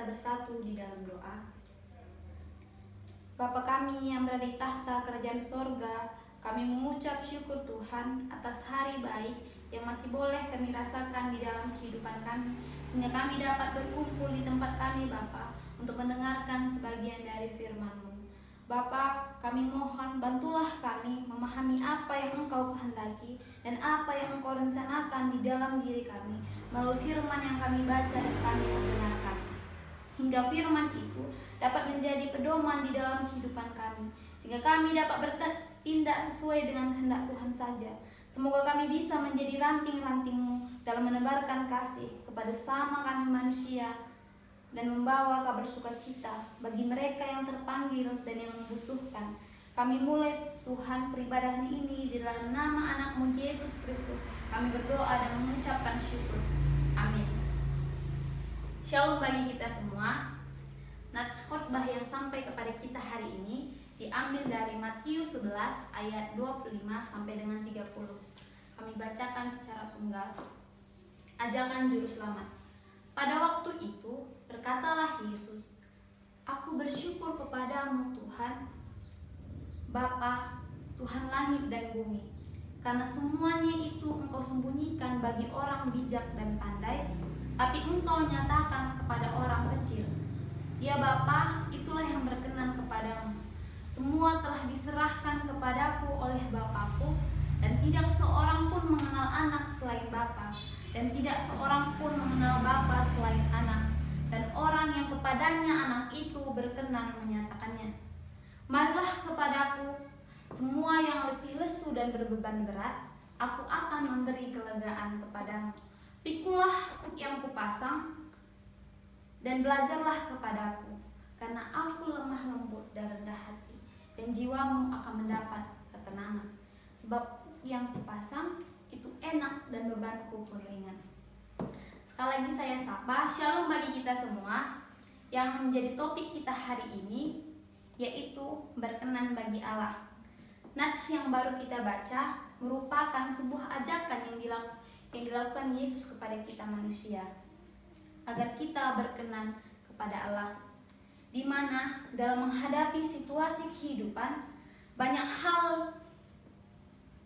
kita bersatu di dalam doa. Bapa kami yang berada di tahta kerajaan sorga, kami mengucap syukur Tuhan atas hari baik yang masih boleh kami rasakan di dalam kehidupan kami, sehingga kami dapat berkumpul di tempat kami Bapa untuk mendengarkan sebagian dari firman-Mu. Bapa, kami mohon bantulah kami memahami apa yang Engkau kehendaki dan apa yang Engkau rencanakan di dalam diri kami melalui firman yang kami baca dan kami mendengarkan. Hingga firman itu dapat menjadi pedoman di dalam kehidupan kami, sehingga kami dapat bertindak sesuai dengan kehendak Tuhan saja. Semoga kami bisa menjadi ranting-ranting-Mu dalam menebarkan kasih kepada sesama kami manusia dan membawa kabar sukacita bagi mereka yang terpanggil dan yang membutuhkan. Kami mulai Tuhan peribadahan ini di dalam nama anak-Mu Yesus Kristus. Kami berdoa dan mengucapkan syukur. Amin. Shalom bagi kita semua. Nats khotbah yang sampai kepada kita hari ini diambil dari Matius 11 ayat 25 sampai dengan 30. Kami bacakan secara tunggal. Ajakan juru selamat. Pada waktu itu berkatalah Yesus, "Aku bersyukur kepadamu Tuhan, Bapa, Tuhan langit dan bumi, karena semuanya itu Engkau sembunyikan bagi orang bijak dan pandai, tapi Engkau nyatakan kepada orang kecil. Ya Bapa, itulah yang berkenan kepadamu. Semua telah diserahkan kepadaku oleh Bapakku, dan tidak seorang pun mengenal anak selain Bapa, dan tidak seorang pun mengenal Bapa selain anak, dan orang yang kepadanya anak itu berkenan menyatakannya. Marilah kepadaku, semua yang letih lesu dan berbeban berat, aku akan memberi kelegaan kepadamu. Pikulah yang kupasang, dan belajarlah kepadaku, karena aku lemah lembut dan rendah hati, dan jiwamu akan mendapat ketenangan. Sebab yang kupasang itu enak dan bebanku pun ringan." Sekali lagi saya sapa, shalom bagi kita semua. Yang menjadi topik kita hari ini yaitu berkenan bagi Allah. Nats yang baru kita baca merupakan sebuah ajakan yang dilakukan Yesus kepada kita manusia, agar kita berkenan kepada Allah, di mana dalam menghadapi situasi kehidupan banyak hal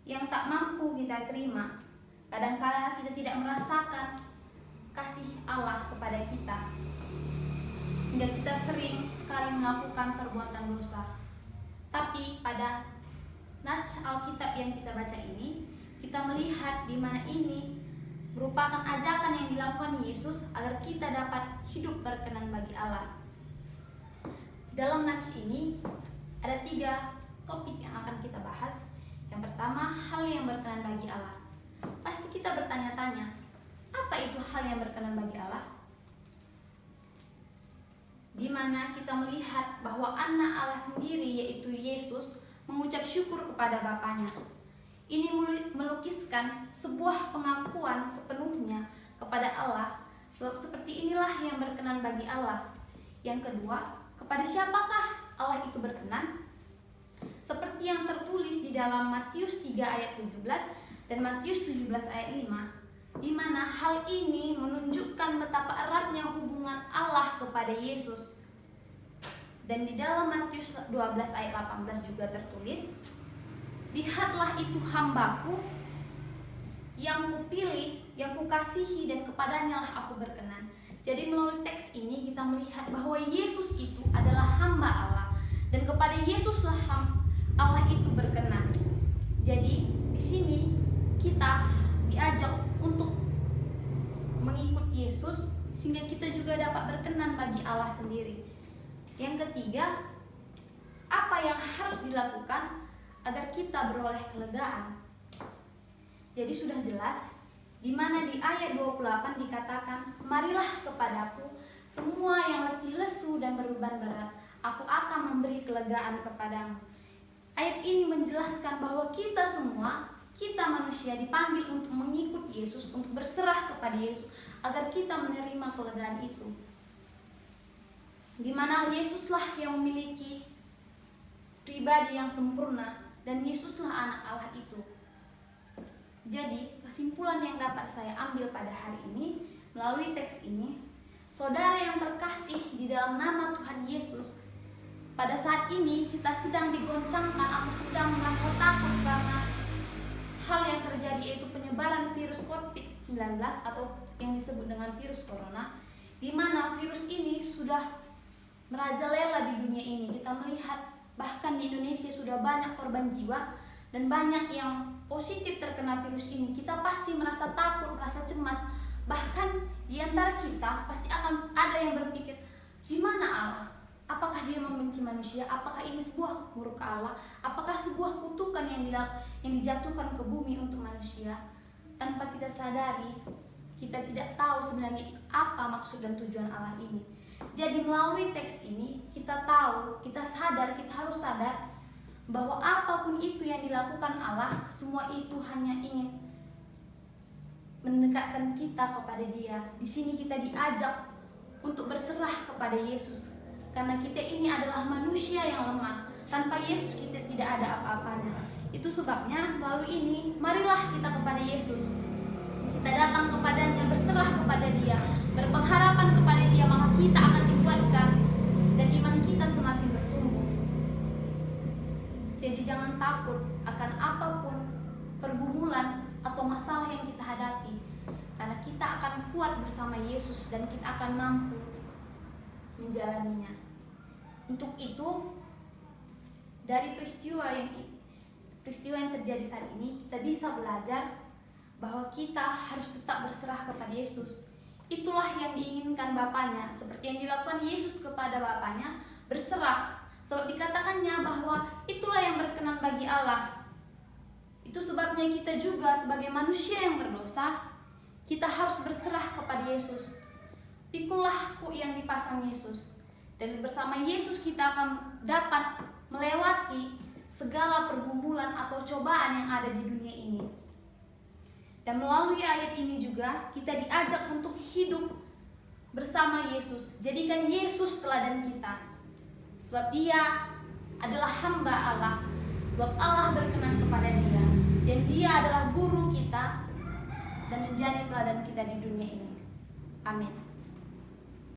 yang tak mampu kita terima. Kadang-kadang kita tidak merasakan kasih Allah kepada kita, sehingga kita sering sekali melakukan perbuatan dosa. Tapi pada nats Alkitab yang kita baca ini, kita melihat di mana ini merupakan ajakan yang dilakukan Yesus agar kita dapat hidup berkenan bagi Allah. Dalam nats ini ada 3 topik yang akan kita bahas. Yang pertama, hal yang berkenan bagi Allah. Pasti kita bertanya-tanya, apa itu hal yang berkenan bagi Allah? Di mana kita melihat bahwa anak Allah sendiri yaitu Yesus mengucap syukur kepada Bapanya. Ini melukiskan sebuah pengakuan sepenuhnya kepada Allah, sebab seperti inilah yang berkenan bagi Allah. Yang kedua, kepada siapakah Allah itu berkenan? Seperti yang tertulis di dalam Matius 3 ayat 17 dan Matius 17 ayat 5, di mana hal ini menunjukkan betapa eratnya hubungan Allah kepada Yesus. Dan di dalam Matius 12 ayat 18 juga tertulis, "Lihatlah itu hambaku yang kupilih, yang kukasihi, dan kepadanya lah aku berkenan." Jadi melalui teks ini kita melihat bahwa Yesus itu adalah hamba Allah, dan kepada Yesuslah Allah itu berkenan. Jadi di sini kita diajak untuk mengikut Yesus sehingga kita juga dapat berkenan bagi Allah sendiri. Yang ketiga, apa yang harus dilakukan agar kita beroleh kelegaan? Jadi sudah jelas di mana di ayat 28 dikatakan, "Marilah kepadaku semua yang letih lesu dan berbeban berat, aku akan memberi kelegaan kepadamu." Ayat ini menjelaskan bahwa kita semua, kita manusia dipanggil untuk mengikut Yesus, untuk berserah kepada Yesus, agar kita menerima kelegaan itu. Di mana Yesuslah yang memiliki pribadi yang sempurna, dan Yesuslah anak Allah itu. Jadi kesimpulan yang dapat saya ambil pada hari ini melalui teks ini, Saudara yang terkasih di dalam nama Tuhan Yesus, pada saat ini kita sedang digoncangkan atau sedang merasa takut karena hal yang terjadi, yaitu penyebaran virus COVID-19 atau yang disebut dengan virus corona, di mana virus ini sudah merajalela di dunia ini. Kita melihat bahkan di Indonesia sudah banyak korban jiwa dan banyak yang positif terkena virus ini. Kita pasti merasa takut, merasa cemas. Bahkan di antara kita pasti akan ada yang berpikir, di mana Allah? Apakah dia membenci manusia? Apakah ini sebuah murka Allah? Apakah sebuah kutukan yang dijatuhkan ke bumi untuk manusia? Tanpa kita sadari, kita tidak tahu sebenarnya apa maksud dan tujuan Allah ini. Jadi melalui teks ini kita tahu, kita harus sadar bahwa apapun itu yang dilakukan Allah, semua itu hanya ingin mendekatkan kita kepada Dia. Di sini kita diajak untuk berserah kepada Yesus, karena kita ini adalah manusia yang lemah. Tanpa Yesus kita tidak ada apa-apanya. Itu sebabnya melalui ini, marilah kita kepada Yesus. Kita datang kepadanya, berserah kepada Dia, berpengharapan kepada Dia, maka kita akan dikuatkan dan iman kita semakin bertumbuh. Jadi jangan takut akan apapun pergumulan atau masalah yang kita hadapi, karena kita akan kuat bersama Yesus dan kita akan mampu menjalaninya. Untuk itu, dari peristiwa yang terjadi saat ini, kita bisa belajar bahwa kita harus tetap berserah kepada Yesus. Itulah yang diinginkan Bapaknya, seperti yang dilakukan Yesus kepada Bapaknya, berserah. Sebab dikatakannya bahwa itulah yang berkenan bagi Allah. Itu sebabnya kita juga sebagai manusia yang berdosa, kita harus berserah kepada Yesus. Pikulah kuk yang dipasang Yesus, dan bersama Yesus kita akan dapat melewati segala pergumulan atau cobaan yang ada di dunia ini. Dan melalui ayat ini juga kita diajak untuk hidup bersama Yesus. Jadikan Yesus teladan kita, sebab Dia adalah hamba Allah, sebab Allah berkenan kepada Dia, dan Dia adalah guru kita dan menjadi teladan kita di dunia ini. Amin.